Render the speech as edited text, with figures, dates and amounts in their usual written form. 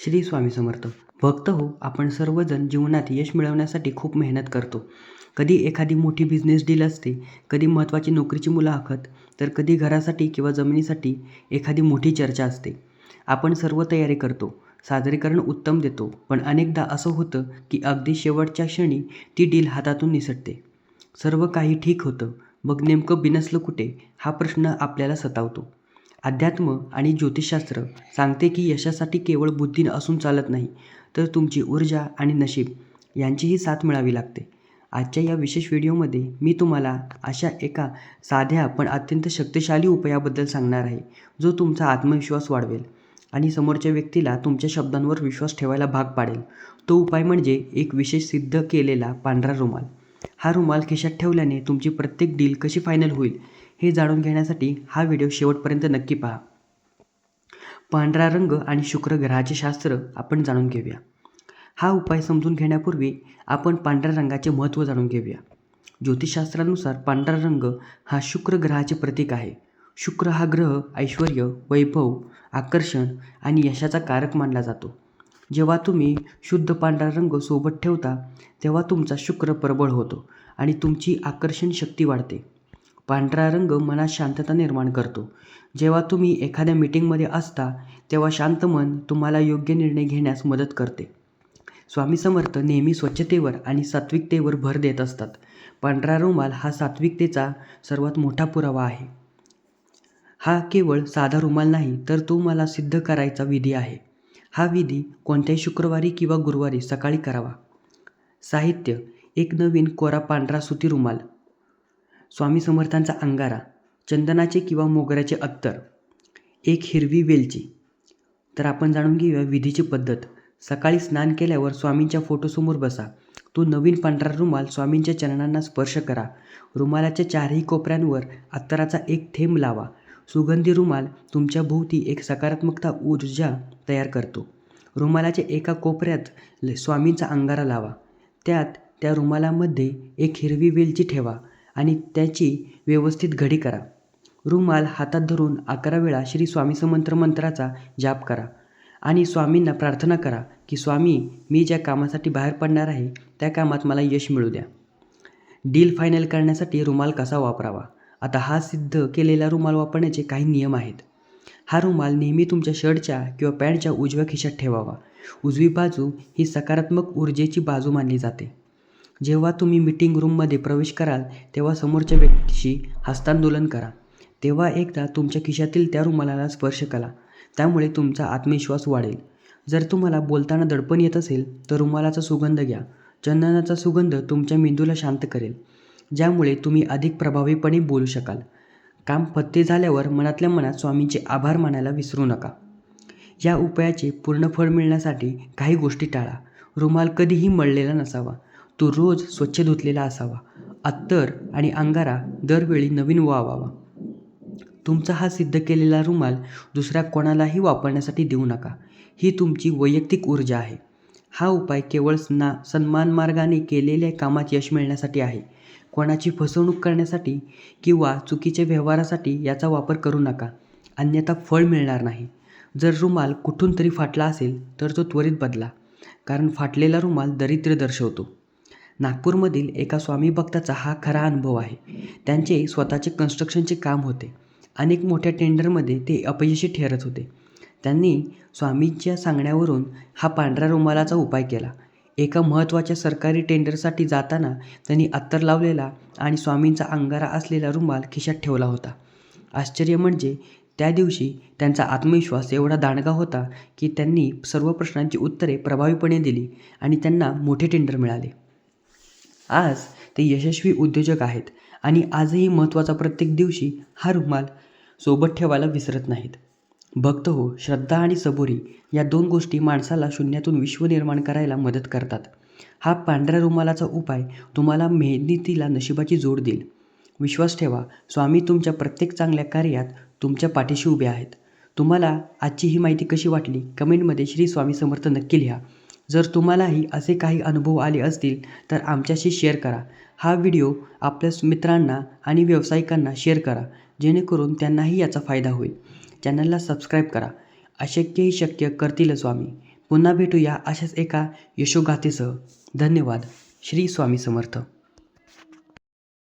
श्री स्वामी समर्थ. भक्त हो, आपण सर्वजण जीवनात यश मिळवण्यासाठी खूप मेहनत करतो. कधी एखादी मोठी बिझनेस डील असते, कधी महत्त्वाची नोकरीची मुलाखत, तर कधी घरासाठी किंवा जमिनीसाठी एखादी मोठी चर्चा असते. आपण सर्व तयारी करतो, सादरीकरण उत्तम देतो, पण अनेकदा असं होतं की अगदी शेवटच्या क्षणी ती डील हातातून निसटते. सर्व काही ठीक होतं, मग नेमकं बिनसलं कुठे, हा प्रश्न आपल्याला सतावतो. अध्यात्म आणि ज्योतिषशास्त्र सांगते की यशासाठी केवळ बुद्धी असून चालत नाही, तर तुमची ऊर्जा आणि नशीब यांचीही साथ मिळावी लागते. आजच्या या विशेष व्हिडिओमध्ये मी तुम्हाला अशा एका साध्या पण अत्यंत शक्तिशाली उपायाबद्दल सांगणार आहे, जो तुमचा आत्मविश्वास वाढवेल आणि समोरच्या व्यक्तीला तुमच्या शब्दांवर विश्वास ठेवायला भाग पाडेल. तो उपाय म्हणजे एक विशेष सिद्ध केलेला पांढरा रुमाल. हा रुमाल खिशात ठेवल्याने तुमची प्रत्येक डील कशी फायनल होईल हे जाणून घेण्यासाठी हा व्हिडिओ शेवटपर्यंत नक्की पहा. पांढरा रंग आणि शुक्र ग्रहाचे शास्त्र आपण जाणून घेऊया. हा उपाय समजून घेण्यापूर्वी आपण पांढऱ्या रंगाचे महत्त्व जाणून घेऊया. ज्योतिषशास्त्रानुसार पांढरा रंग हा शुक्र ग्रहाचे प्रतीक आहे. शुक्र हा ग्रह ऐश्वर्य, वैभव, आकर्षण आणि यशाचा कारक मानला जातो. जेव्हा तुम्ही शुद्ध पांढरा रंग सोबत ठेवता, तेव्हा तुमचा शुक्र प्रबळ होतो आणि तुमची आकर्षण शक्ती वाढते. पांढरा रंग मनात शांतता निर्माण करतो. जेव्हा तुम्ही एखाद्या मीटिंगमध्ये असता, तेव्हा शांत मन तुम्हाला योग्य निर्णय घेण्यास मदत करते. स्वामी समर्थ नेहमी स्वच्छतेवर आणि सात्विकतेवर भर देत असतात. पांढरा रुमाल हा सात्विकतेचा सर्वात मोठा पुरावा आहे. हा केवळ साधा रुमाल नाही, तर तो मला सिद्ध करायचा विधी आहे. हा विधी कोणत्याही शुक्रवारी किंवा गुरुवारी सकाळी करावा. साहित्य: एक नवीन कोरा पांढरा सुती रुमाल, स्वामी समर्थांचा अंगारा, चंदनाचे किंवा मोगऱ्याचे अत्तर, एक हिरवी वेलची. तर आपण जाणून घेऊया विधीची पद्धत. सकाळी स्नान केल्यावर स्वामींच्या फोटोसमोर बसा. तो नवीन पांढरा रुमाल स्वामींच्या चरणांना स्पर्श करा. रुमालाच्या चारही कोपऱ्यांवर अत्तराचा एक थेंब लावा. सुगंधी रुमाल तुमच्या भोवती एक सकारात्मकता ऊर्जा तयार करतो. रुमालाच्या एका कोपऱ्यात स्वामींचा अंगारा लावा. त्या रुमालामध्ये एक हिरवी वेलची ठेवा आणि त्याची व्यवस्थित घडी करा. रुमाल हातात धरून 11 वेळा श्री स्वामी समर्थ मंत्राचा जाप करा आणि स्वामींना प्रार्थना करा की स्वामी, मी ज्या कामासाठी बाहेर पडणार आहे त्या कामात मला यश मिळू द्या. डील फायनल करण्यासाठी रुमाल कसा वापरावा. आता हा सिद्ध केलेला रुमाल वापरण्याचे काही नियम आहेत. हा रुमाल नेहमी तुमच्या शर्टच्या किंवा पॅन्टच्या उजव्या खिशात ठेवावा. उजवी बाजू ही सकारात्मक ऊर्जेची बाजू मानली जाते. जेव्हा तुम्ही मीटिंग रूममध्ये प्रवेश कराल, तेव्हा समोरच्या व्यक्तीशी हस्तांदोलन करा. तेव्हा एकदा तुमच्या खिशातील त्या रुमालाला स्पर्श करा. त्यामुळे तुमचा आत्मविश्वास वाढेल. जर तुम्हाला बोलताना दडपण येत असेल, तर रुमालाचा सुगंध घ्या. चंदनाचा सुगंध तुमच्या मेंदूला शांत करेल, ज्यामुळे तुम्ही अधिक प्रभावीपणे बोलू शकाल. काम फत्ते झाल्यावर मनातल्या मनात स्वामींचे आभार मानायला विसरू नका. या उपायाचे पूर्ण फळ मिळण्यासाठी काही गोष्टी टाळा. रुमाल कधीही मळलेला नसावा. तो रोज स्वच्छ धुतलेला असावा. अत्तर आणि अंगारा दरवेळी नवीन वावावा. तुमचा हा सिद्ध केलेला रुमाल दुसऱ्या कोणालाही वापरण्यासाठी देऊ नका. ही तुमची वैयक्तिक ऊर्जा आहे. हा उपाय केवळ सन्मान मार्गाने केलेल्या कामात यश मिळण्यासाठी आहे. कोणाची फसवणूक करण्यासाठी किंवा चुकीच्या व्यवहारासाठी याचा वापर करू नका, अन्यथा फळ मिळणार नाही. जर रुमाल कुठून तरी फाटला असेल, तर तो त्वरित बदला, कारण फाटलेला रुमाल दारिद्र्य दर्शवतो. नागपूरमधील एका स्वामी भक्ताचा हा खरा अनुभव आहे. त्यांचे स्वतःचे कन्स्ट्रक्शनचे काम होते. अनेक मोठ्या टेंडरमध्ये ते अपयशी ठरत होते. त्यांनी स्वामींच्या सांगण्यावरून हा पांढऱ्या रुमालाचा उपाय केला. एका महत्त्वाच्या सरकारी टेंडरसाठी जाताना त्यांनी अत्तर लावलेला आणि स्वामींचा अंगारा असलेला रुमाल खिशात ठेवला होता. आश्चर्य म्हणजे त्या दिवशी त्यांचा आत्मविश्वास एवढा दांडगा होता की त्यांनी सर्व प्रश्नांची उत्तरे प्रभावीपणे दिली आणि त्यांना मोठे टेंडर मिळाले. आज ते यशस्वी उद्योजक आहेत आणि आजही महत्त्वाचा प्रत्येक दिवशी हा रुमाल सोबत ठेवायला विसरत नाहीत. भक्त हो, श्रद्धा आणि सबुरी या 2 गोष्टी माणसाला शून्यातून विश्व निर्माण करायला मदत करतात. हा पांढऱ्या रुमालाचा उपाय तुम्हाला मेहनतीला नशिबाची जोड देईल. विश्वास ठेवा, स्वामी तुमच्या प्रत्येक चांगल्या कार्यात तुमच्या पाठीशी उभे आहेत. तुम्हाला आजची ही माहिती कशी वाटली, कमेंटमध्ये श्री स्वामी समर्थ नक्की लिहा. जर तुम्हालाही असे काही अनुभव आले असतील, तर आमच्याशी शेअर करा. हा व्हिडिओ आपल्या मित्रांना आणि व्यावसायिकांना शेअर करा, जेणेकरून त्यांनाही याचा फायदा होईल. चॅनलला सबस्क्राईब करा. अशक्यही शक्य करतील स्वामी. पुन्हा भेटूया अशाच एका यशोगाथेसह. धन्यवाद. श्री स्वामी समर्थ.